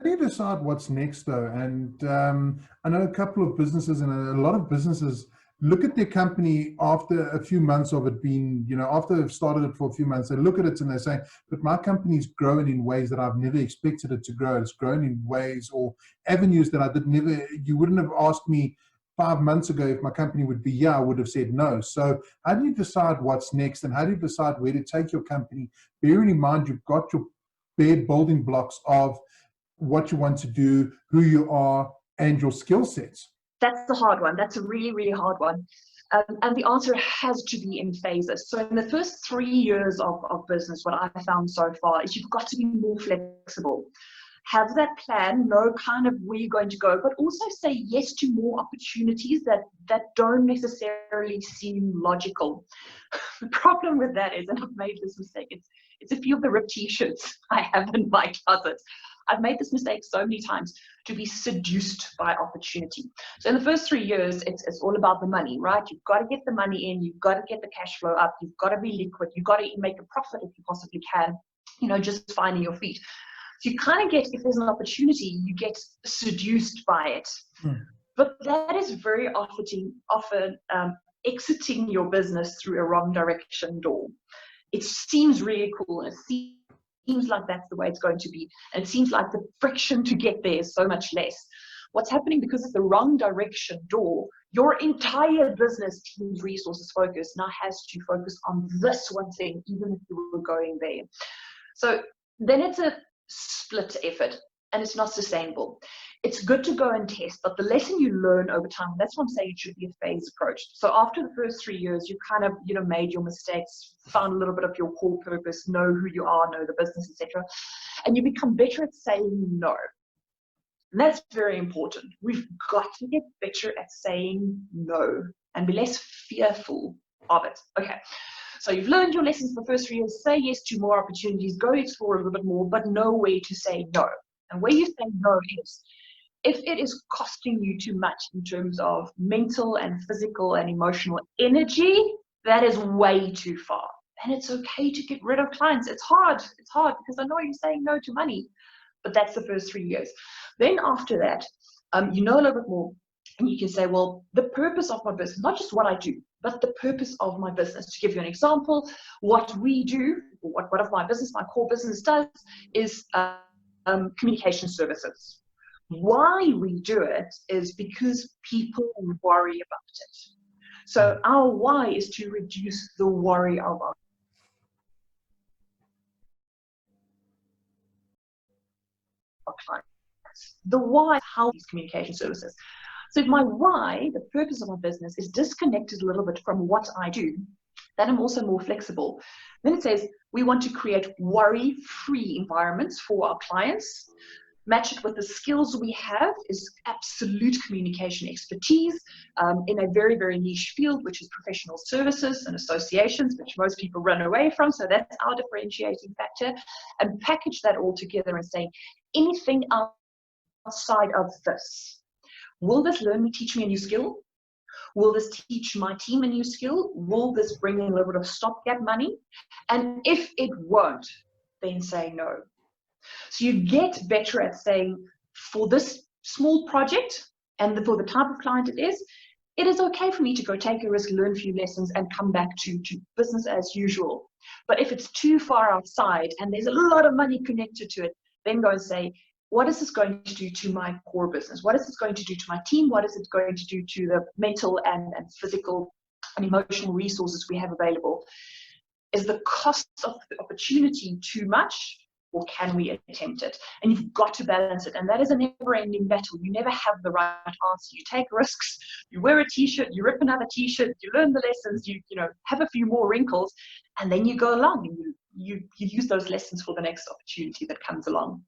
How do you decide what's next, though? And I know a couple of businesses and a lot of businesses look at their company after a few months of it being, after they've started it for a few months, they look at it and they say, but my company's grown in ways that I've never expected it to grow. It's grown in ways or avenues that you wouldn't have asked me 5 months ago if my company would be here, I would have said no. So how do you decide what's next, and how do you decide where to take your company, bearing in mind you've got your bare building blocks of what you want to do, who you are, and your skill sets? That's the hard one. That's a really, really hard one. And the answer has to be in phases. So in the first 3 years of business, what I've found so far is you've got to be more flexible. Have that plan, know kind of where you're going to go, but also say yes to more opportunities that don't necessarily seem logical. The problem with that is, and I've made this mistake, it's a few of the ripped t-shirts I have in my closet. I've made this mistake so many times, to be seduced by opportunity. So in the first 3 years, it's all about the money, right? You've got to get the money in, you've got to get the cash flow up, you've got to be liquid, you've got to make a profit if you possibly can, just finding your feet. So you kind of get, if there's an opportunity, you get seduced by it. But that is very often exiting your business through a wrong direction door. It seems really cool, and it seems like that's the way it's going to be. And it seems like the friction to get there is so much less. What's happening, because it's the wrong direction door, your entire business team's resources focus now has to focus on this one thing, even if you were going there. So then it's a split effort, and it's not sustainable. It's good to go and test, but the lesson you learn over time, that's what I'm saying, it should be a phased approach. So after the first 3 years, you kind of, made your mistakes, found a little bit of your core purpose, know who you are, know the business, etc. And you become better at saying no. And that's very important. We've got to get better at saying no and be less fearful of it. Okay. So you've learned your lessons for the first 3 years, say yes to more opportunities, go explore a little bit more, but know where to say no. And where you say no is, if it is costing you too much in terms of mental and physical and emotional energy, that is way too far. And it's okay to get rid of clients. It's hard because I know you're saying no to money, but that's the first 3 years. Then after that, you know a little bit more, and you can say, well, the purpose of my business, not just what I do, but the purpose of my business. To give you an example, what we do, what of my business, my core business does, is communication services. Why we do it is because people worry about it. So our why is to reduce the worry of our clients. The why, how these communication services. So if my why, the purpose of my business, is disconnected a little bit from what I do, then I'm also more flexible. Then it says we want to create worry-free environments for our clients. Match it with the skills we have is absolute communication expertise in a very, very niche field, which is professional services and associations, which most people run away from. So that's our differentiating factor. And package that all together and say, anything outside of this. Will this teach me a new skill? Will this teach my team a new skill? Will this bring in a little bit of stopgap money? And if it won't, then say no. So you get better at saying, for this small project and for the type of client it is okay for me to go take a risk, learn a few lessons, and come back to business as usual. But if it's too far outside and there's a lot of money connected to it, then go and say, what is this going to do to my core business? What is this going to do to my team? What is it going to do to the mental and physical and emotional resources we have available? Is the cost of the opportunity too much, or can we attempt it? And you've got to balance it. And that is a never-ending battle. You never have the right answer. You take risks, you wear a t-shirt, you rip another t-shirt, you learn the lessons, you have a few more wrinkles, and then you go along and you use those lessons for the next opportunity that comes along.